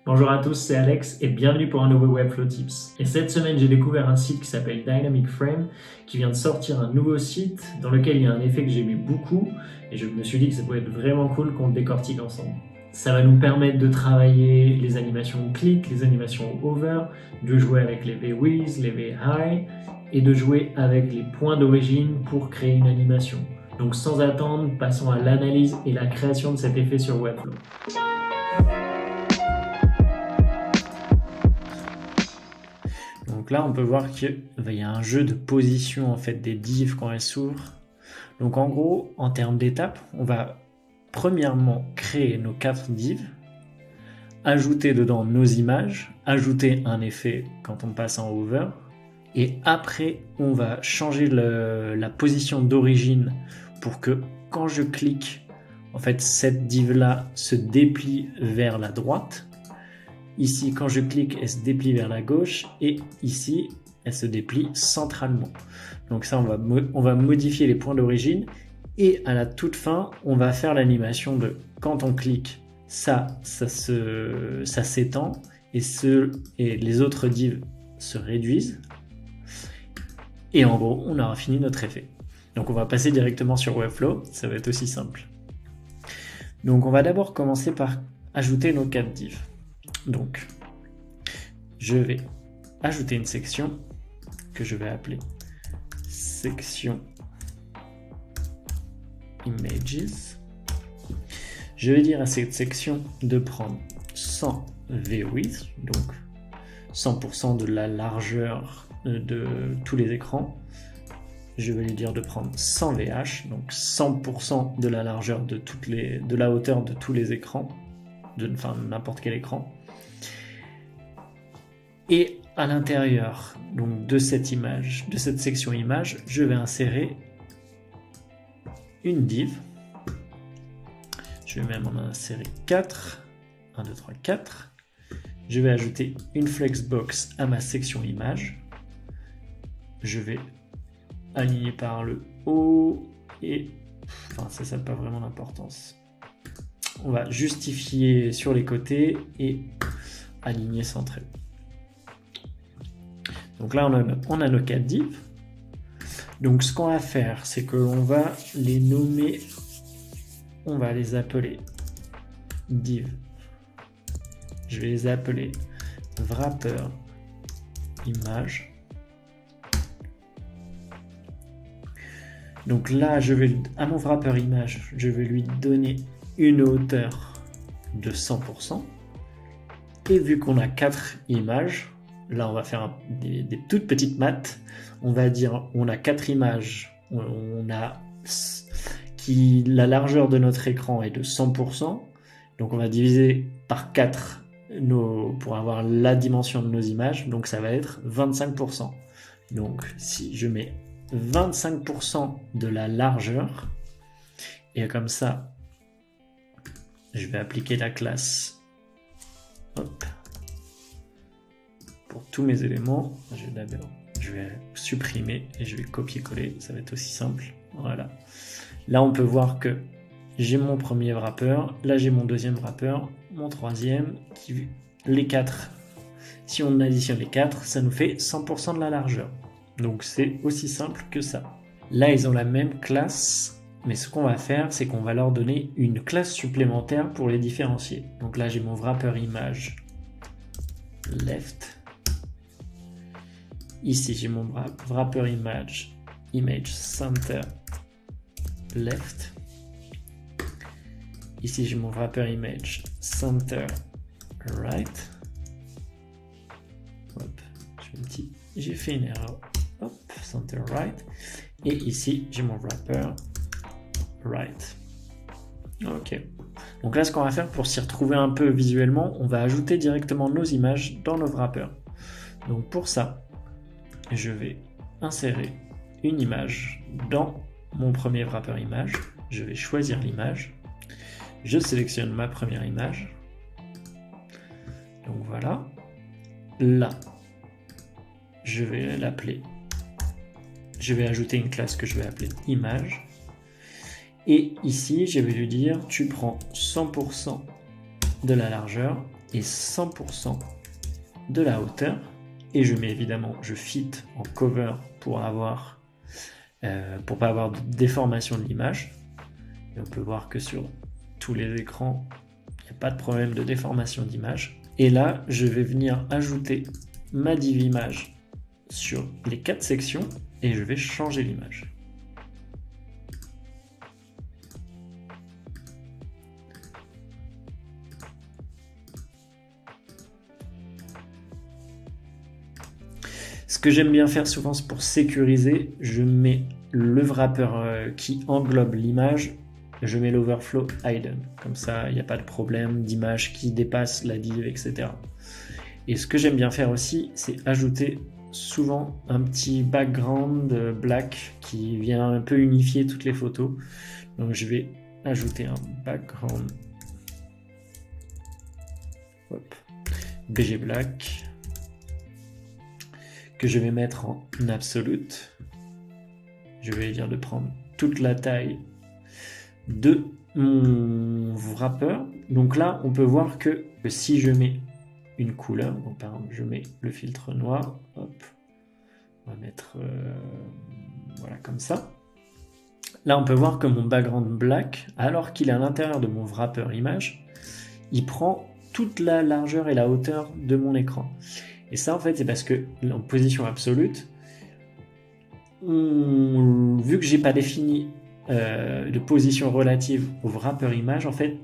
Bonjour à tous, c'est Alex et bienvenue pour un nouveau Webflow Tips. Et cette semaine, j'ai découvert un site qui s'appelle Dynamic Frame qui vient de sortir un nouveau site dans lequel il y a un effet que j'aimais beaucoup et je me suis dit que ça pourrait être vraiment cool qu'on le décortique ensemble. Ça va nous permettre de travailler les animations click, les animations hover, de jouer avec les V-Wiz, les V-High et de jouer avec les points d'origine pour créer une animation. Donc sans attendre, passons à l'analyse et la création de cet effet sur Webflow. Donc là, on peut voir qu'il y a un jeu de position en fait des divs quand elles s'ouvrent. Donc en gros, en termes d'étapes, on va premièrement créer nos 4 divs, ajouter dedans nos images, ajouter un effet quand on passe en hover, et après, on va changer la position d'origine pour que quand je clique, en fait, cette div-là se déplie vers la droite. Ici, quand je clique, elle se déplie vers la gauche et ici, elle se déplie centralement. Donc ça, on va modifier les points d'origine et à la toute fin, on va faire l'animation de quand on clique, ça s'étend et les autres divs se réduisent. Et en gros, on aura fini notre effet. Donc on va passer directement sur Webflow, ça va être aussi simple. Donc on va d'abord commencer par ajouter nos 4 divs. Donc, je vais ajouter une section que je vais appeler section images. Je vais dire à cette section de prendre 100 V-width, donc 100% de la largeur de tous les écrans. Je vais lui dire de prendre 100 VH, donc 100% de la largeur de la hauteur de tous les écrans, enfin n'importe quel écran. Et à l'intérieur donc de cette image, de cette section image, je vais insérer une div. Je vais même en insérer 4. 1, 2, 3, 4. Je vais ajouter une flexbox à ma section image. Je vais aligner par le haut et... Enfin, ça n'a pas vraiment d'importance. On va justifier sur les côtés et aligner centré. Donc là, on a nos 4 divs. Donc ce qu'on va faire, c'est qu'on va les nommer, on va les appeler div. Je vais les appeler wrapper image. Donc là, à mon wrapper image, je vais lui donner une hauteur de 100%. Et vu qu'on a 4 images, là on va faire des toutes petites maths. On va dire on a 4 images, la largeur de notre écran est de 100%. Donc on va diviser par 4 pour avoir la dimension de nos images. Donc ça va être 25%. Donc si je mets 25% de la largeur, et comme ça, je vais appliquer la classe. Hop. Pour tous mes éléments, je vais supprimer et je vais copier-coller, ça va être aussi simple. Voilà. Là, on peut voir que j'ai mon premier wrapper, là j'ai mon deuxième wrapper, mon troisième, les 4. Si on additionne les 4, ça nous fait 100% de la largeur. Donc c'est aussi simple que ça. Là, ils ont la même classe, mais ce qu'on va faire, c'est qu'on va leur donner une classe supplémentaire pour les différencier. Donc là, j'ai mon wrapper image left. Ici, j'ai mon wrapper image center left. Ici, j'ai mon wrapper image center right. Hop, j'ai fait une erreur. Hop, center right. Et ici, j'ai mon wrapper right. Ok. Donc là, ce qu'on va faire pour s'y retrouver un peu visuellement, on va ajouter directement nos images dans nos wrappers. Donc pour ça, je vais insérer une image dans mon premier wrapper image. Je vais choisir l'image. Je sélectionne ma première image. Donc voilà. Là, je vais l'appeler. Je vais ajouter une classe que je vais appeler image. Et ici, je vais lui dire, tu prends 100% de la largeur et 100% de la hauteur. Et je mets évidemment, je fit en cover pour pas avoir de déformation de l'image. Et on peut voir que sur tous les écrans, il n'y a pas de problème de déformation d'image. Et là, je vais venir ajouter ma div image sur les 4 sections et je vais changer l'image. Ce que j'aime bien faire souvent, c'est pour sécuriser, je mets le wrapper qui englobe l'image, je mets l'overflow hidden. Comme ça, il n'y a pas de problème d'image qui dépasse la div, etc. Et ce que j'aime bien faire aussi, c'est ajouter souvent un petit background black qui vient un peu unifier toutes les photos. Donc je vais ajouter un background BG black que je vais mettre en absolute. Je vais dire de prendre toute la taille de mon wrapper. Donc là, on peut voir que si je mets une couleur, donc par exemple, je mets le filtre noir, hop, on va mettre voilà comme ça. Là, on peut voir que mon background black, alors qu'il est à l'intérieur de mon wrapper image, il prend toute la largeur et la hauteur de mon écran. Et ça, en fait, c'est parce que en position absolue, vu que j'ai pas défini de position relative au wrapper image, en fait,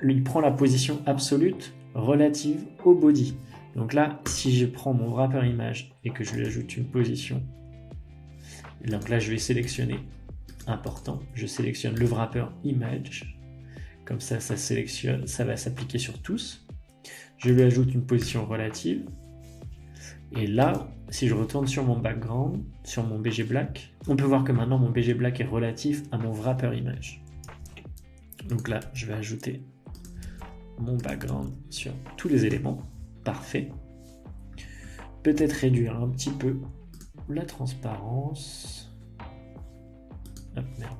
il prend la position absolue relative au body. Donc là, si je prends mon wrapper image et que je lui ajoute une position, donc là, je vais sélectionner important, je sélectionne le wrapper image, comme ça, ça sélectionne, ça va s'appliquer sur tous. Je lui ajoute une position relative. Et là, si je retourne sur mon background, sur mon BG Black, on peut voir que maintenant mon BG Black est relatif à mon wrapper image. Donc là, je vais ajouter mon background sur tous les éléments. Parfait. Peut-être réduire un petit peu la transparence. Hop, merde.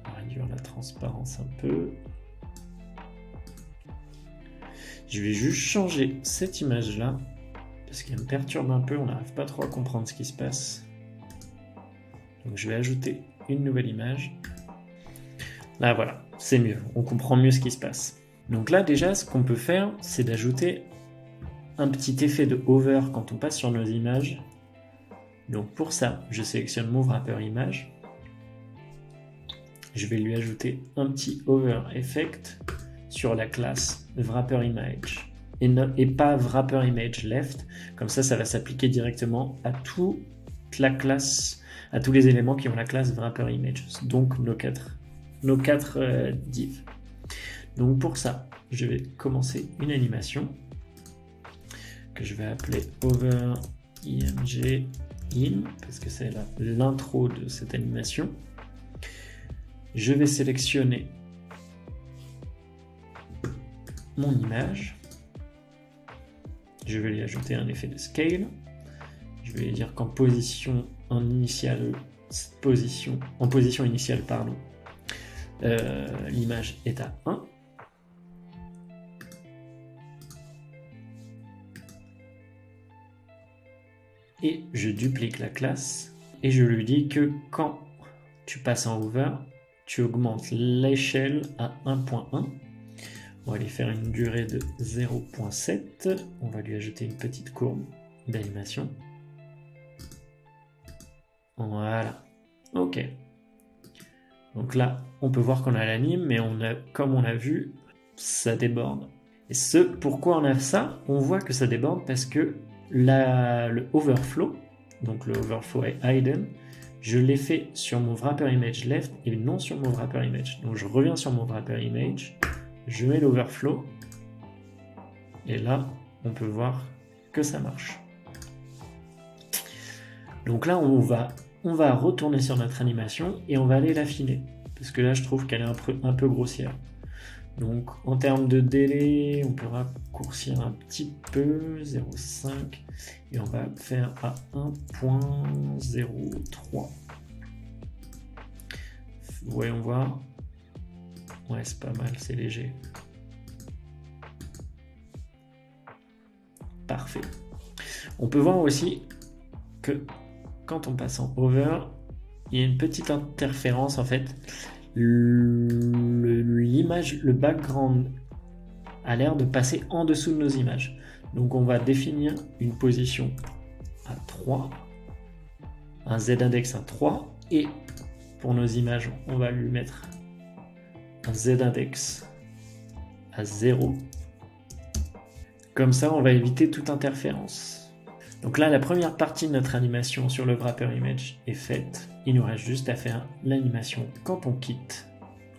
On va réduire la transparence un peu. Je vais juste changer cette image-là, parce qu'elle me perturbe un peu, on n'arrive pas trop à comprendre ce qui se passe. Donc je vais ajouter une nouvelle image. Là voilà, c'est mieux, on comprend mieux ce qui se passe. Donc là déjà, ce qu'on peut faire, c'est d'ajouter un petit effet de hover quand on passe sur nos images. Donc pour ça, je sélectionne mon wrapper image. Je vais lui ajouter un petit hover effect sur la classe wrapper image et pas wrapper image left. Comme ça, ça va s'appliquer directement à toute la classe, à tous les éléments qui ont la classe wrapper image. Donc nos quatre divs. Donc pour ça, je vais commencer une animation que je vais appeler over img in parce que c'est l'intro de cette animation. Je vais sélectionner mon image, je vais lui ajouter un effet de scale, je vais lui dire qu'en position initiale, l'image est à 1. Et je duplique la classe et je lui dis que quand tu passes en over, tu augmentes l'échelle à 1.1. On va lui faire une durée de 0.7. On va lui ajouter une petite courbe d'animation. Voilà. Ok. Donc là, on peut voir qu'on a l'anime, mais comme on a vu, ça déborde. Et pourquoi on a ça? On voit que ça déborde parce que le overflow, donc le overflow est hidden, je l'ai fait sur mon wrapper image left et non sur mon wrapper image. Donc je reviens sur mon wrapper image. Je mets l'overflow et là, on peut voir que ça marche. Donc là, on va retourner sur notre animation et on va aller l'affiner parce que là, je trouve qu'elle est un peu grossière. Donc, en termes de délai, on peut raccourcir un petit peu, 0.5 et on va faire à 1.03. Voyons voir. Ouais, c'est pas mal, c'est léger. Parfait. On peut voir aussi que quand on passe en Over, il y a une petite interférence en fait. L'image, le background a l'air de passer en dessous de nos images. Donc on va définir une position à 3, un z-index à 3, et pour nos images, on va lui mettre un z-index à 0. Comme ça, on va éviter toute interférence. Donc là, la première partie de notre animation sur le wrapper image est faite. Il nous reste juste à faire l'animation quand on quitte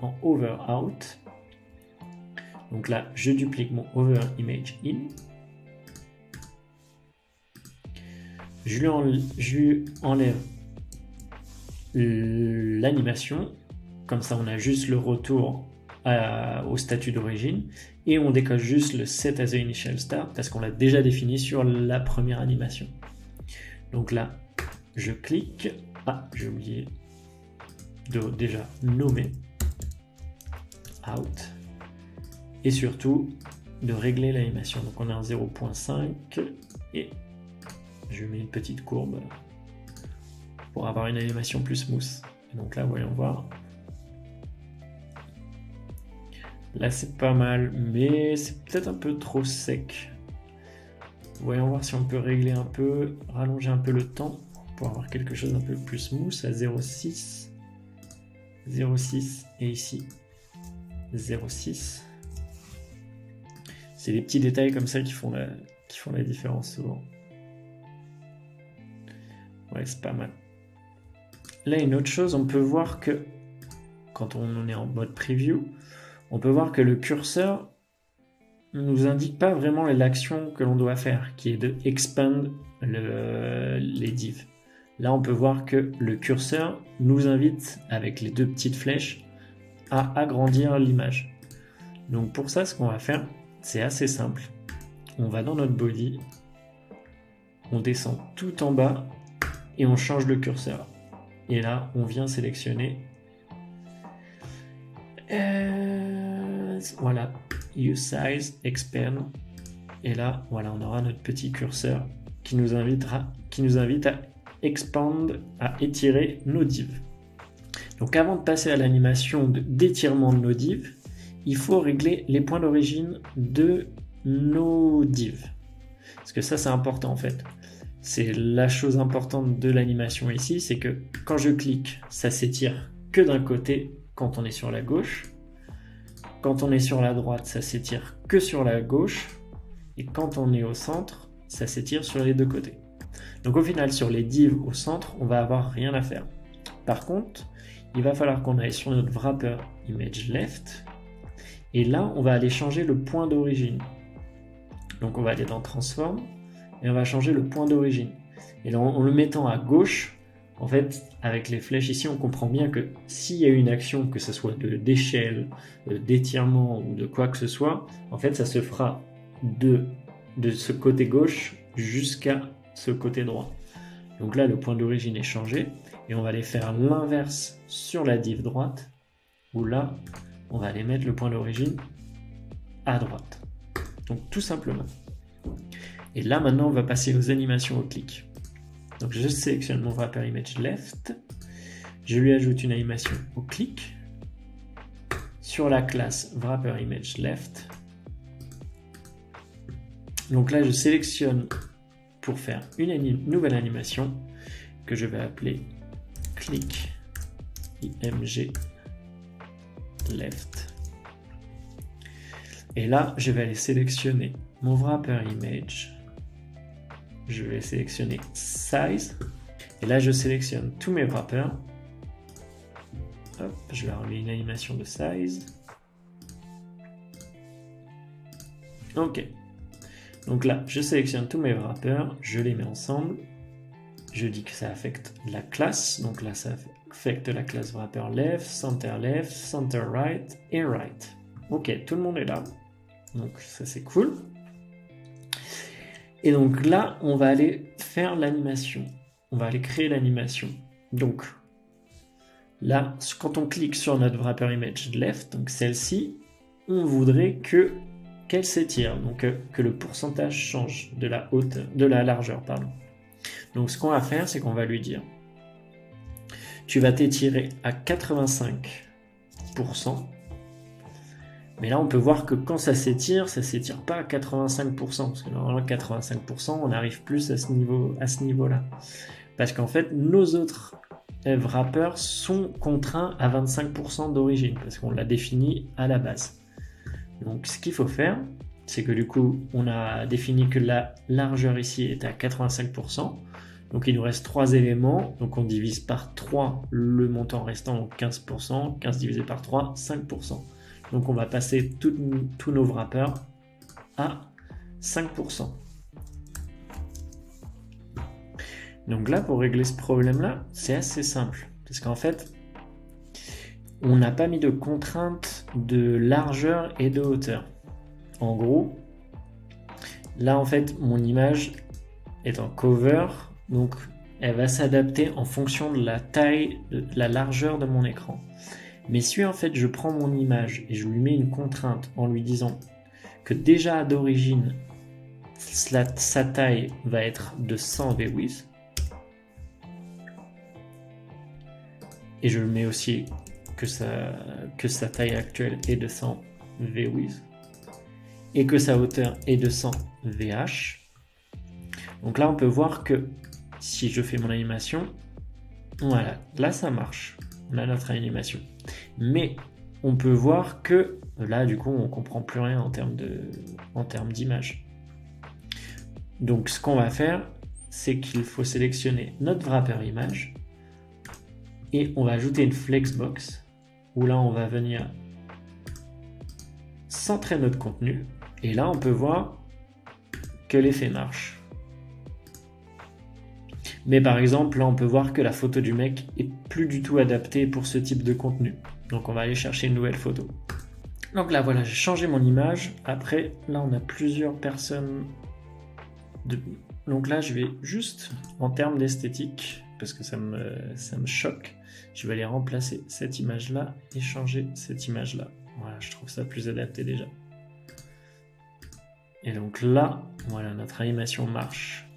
en over out. Donc là, je duplique mon over image in. Je lui enlève l'animation. Comme ça, on a juste le retour au statut d'origine. Et on décoche juste le set as a initial start parce qu'on l'a déjà défini sur la première animation. Donc là, je clique. Ah, j'ai oublié de déjà nommer out. Et surtout, de régler l'animation. Donc on est en 0.5 et je mets une petite courbe pour avoir une animation plus smooth. Et donc là, voyons voir. Là, c'est pas mal, mais c'est peut-être un peu trop sec. Voyons voir si on peut régler un peu, rallonger un peu le temps pour avoir quelque chose un peu plus smooth à 0.6. 0.6 et ici 0.6. C'est des petits détails comme ça qui font la différence souvent. Ouais, c'est pas mal. Là, une autre chose, on peut voir que quand on est en mode preview, on peut voir que le curseur ne nous indique pas vraiment l'action que l'on doit faire, qui est de expand les divs. Là, on peut voir que le curseur nous invite, avec les deux petites flèches, à agrandir l'image. Donc pour ça, ce qu'on va faire, c'est assez simple. On va dans notre body, on descend tout en bas et on change le curseur. Et là, on vient sélectionner voilà, use size, expand. Et là, voilà, on aura notre petit curseur qui nous invite à expand, à étirer nos divs. Donc avant de passer à l'animation d'étirement de nos divs, il faut régler les points d'origine de nos divs. Parce que ça, c'est important en fait. C'est la chose importante de l'animation ici, c'est que quand je clique, ça s'étire que d'un côté quand on est sur la gauche. Quand on est sur la droite, ça s'étire que sur la gauche. Et quand on est au centre, ça s'étire sur les deux côtés. Donc au final, sur les divs au centre, on va avoir rien à faire. Par contre, il va falloir qu'on aille sur notre wrapper image left. Et là, on va aller changer le point d'origine. Donc on va aller dans transform et on va changer le point d'origine. Et là, en le mettant à gauche, en fait, avec les flèches ici, on comprend bien que s'il y a une action, que ce soit d'échelle, d'étirement ou de quoi que ce soit, en fait, ça se fera de ce côté gauche jusqu'à ce côté droit. Donc là, le point d'origine est changé et on va aller faire l'inverse sur la div droite, où là, on va aller mettre le point d'origine à droite. Donc tout simplement. Et là, maintenant, on va passer aux animations au clic. Donc je sélectionne mon wrapper image left, je lui ajoute une animation au clic, sur la classe wrapper image left. Donc là je sélectionne pour faire une nouvelle animation que je vais appeler click img left. Et là je vais aller sélectionner mon wrapper image. Je vais sélectionner size et là je sélectionne tous mes wrappers. Hop, je leur mets une animation de size. Ok. Donc là, je sélectionne tous mes wrappers, je les mets ensemble. Je dis que ça affecte la classe. Donc là, ça affecte la classe wrapper left, center right et right. Ok, tout le monde est là. Donc ça c'est cool. Et donc là, on va aller faire l'animation. On va aller créer l'animation. Donc, Là, quand on clique sur notre wrapper image left, donc celle-ci, on voudrait qu'elle s'étire, donc que le pourcentage change de la hauteur, de la largeur, pardon. Donc ce qu'on va faire, c'est qu'on va lui dire, tu vas t'étirer à 85%. Mais là, on peut voir que quand ça s'étire pas à 85%, parce que normalement 85%, on arrive plus à ce niveau-là. Parce qu'en fait, nos autres wrappers sont contraints à 25% d'origine, parce qu'on l'a défini à la base. Donc ce qu'il faut faire, c'est que du coup, on a défini que la largeur ici est à 85%. Donc il nous reste 3 éléments, donc on divise par 3 le montant restant, donc 15%, 15 divisé par 3, 5%. Donc on va passer tous nos wrappers à 5%. Donc là, pour régler ce problème-là, c'est assez simple. Parce qu'en fait, on n'a pas mis de contrainte de largeur et de hauteur. En gros, là en fait, mon image est en cover, donc elle va s'adapter en fonction de la taille, de la largeur de mon écran. Mais si en fait je prends mon image et je lui mets une contrainte en lui disant que déjà d'origine sa taille va être de 100 VWidth, et je mets aussi que sa taille actuelle est de 100 VWidth et que sa hauteur est de 100 VH. Donc là on peut voir que si je fais mon animation, voilà, là ça marche, on a notre animation. Mais on peut voir que là du coup on comprend plus rien en termes d'image. Donc ce qu'on va faire, c'est qu'il faut sélectionner notre wrapper image et on va ajouter une flexbox où là on va venir centrer notre contenu et là on peut voir que l'effet marche. Mais par exemple, là on peut voir que la photo du mec est plus du tout adaptée pour ce type de contenu. Donc on va aller chercher une nouvelle photo. Donc là voilà, j'ai changé mon image. Après, là on a plusieurs personnes. Donc là je vais juste, en termes d'esthétique, parce que ça me choque, je vais aller remplacer cette image-là et changer cette image-là. Voilà, je trouve ça plus adapté déjà. Et donc là, voilà, notre animation marche.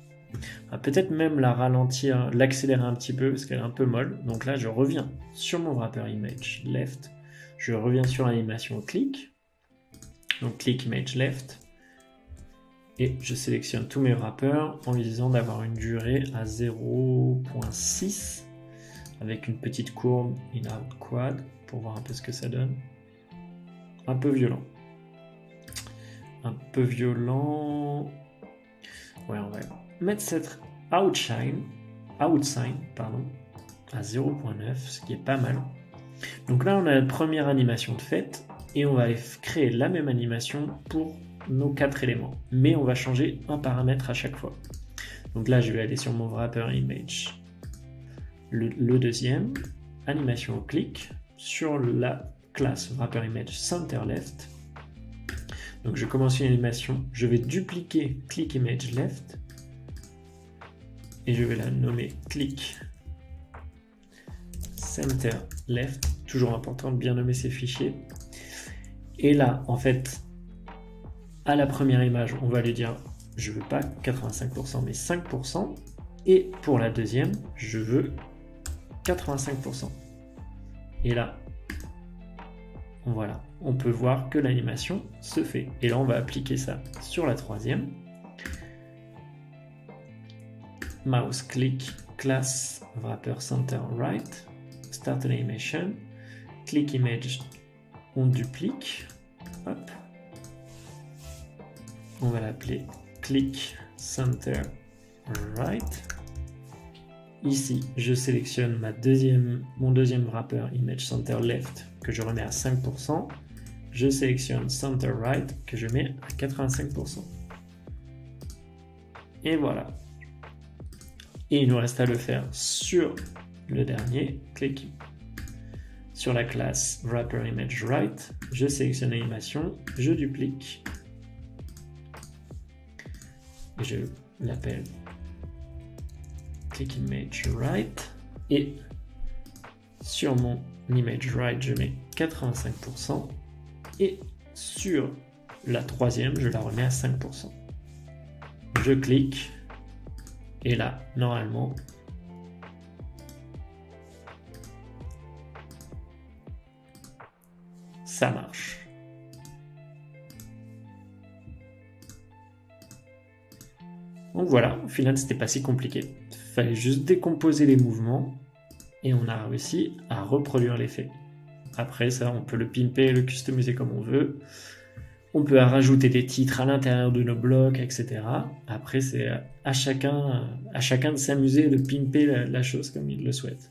Peut-être même la ralentir, l'accélérer un petit peu parce qu'elle est un peu molle. Donc là, je reviens sur mon wrapper image left. Je reviens sur l'animation click. Donc click image left. Et je sélectionne tous mes wrappers en lui disant d'avoir une durée à 0.6 avec une petite courbe in out quad pour voir un peu ce que ça donne. Un peu violent. Ouais, on va mettre cette outshine à 0.9, ce qui est pas mal. Donc là, on a la première animation de fait et on va aller créer la même animation pour nos 4 éléments. Mais on va changer un paramètre à chaque fois. Donc là, je vais aller sur mon wrapper image, le deuxième, animation au clic, sur la classe wrapper image center left. Donc je commence une animation, je vais dupliquer click image left et je vais la nommer click center left. Toujours important de bien nommer ces fichiers. Et là, en fait, à la première image, on va lui dire je veux pas 85% mais 5%. Et pour la deuxième, je veux 85%. Et là, voilà, on peut voir que l'animation se fait. Et là, on va appliquer ça sur la troisième. Mouse click, class wrapper center right, start animation, click image, on duplique, hop. On va l'appeler click center right. Ici, je sélectionne mon deuxième wrapper image center left que je remets à 5%. Je sélectionne center right que je mets à 85%. Et voilà. Et il nous reste à le faire sur le dernier. Clic sur la classe wrapper image right. Je sélectionne l'animation, je duplique. Et je l'appelle click image right. Et sur mon image right, je mets 85%. Et sur la troisième, je la remets à 5%. Je clique. Et là, normalement, ça marche. Donc voilà, au final, c'était pas si compliqué. Il fallait juste décomposer les mouvements et on a réussi à reproduire l'effet. Après ça, on peut le pimper, le customiser comme on veut. On peut rajouter des titres à l'intérieur de nos blocs, etc. Après, c'est à chacun de s'amuser, de pimper la chose comme il le souhaite.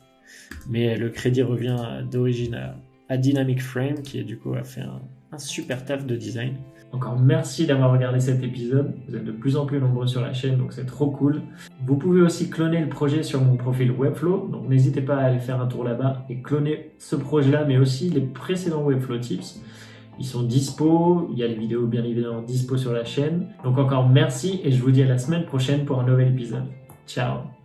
Mais le crédit revient d'origine à Dynamic Frame, qui du coup a fait un super taf de design. Encore merci d'avoir regardé cet épisode. Vous êtes de plus en plus nombreux sur la chaîne, donc c'est trop cool. Vous pouvez aussi cloner le projet sur mon profil Webflow, donc n'hésitez pas à aller faire un tour là-bas et cloner ce projet-là, mais aussi les précédents Webflow Tips. Ils sont dispo, il y a les vidéos bien évidemment dispo sur la chaîne. Donc encore merci et je vous dis à la semaine prochaine pour un nouvel épisode. Ciao!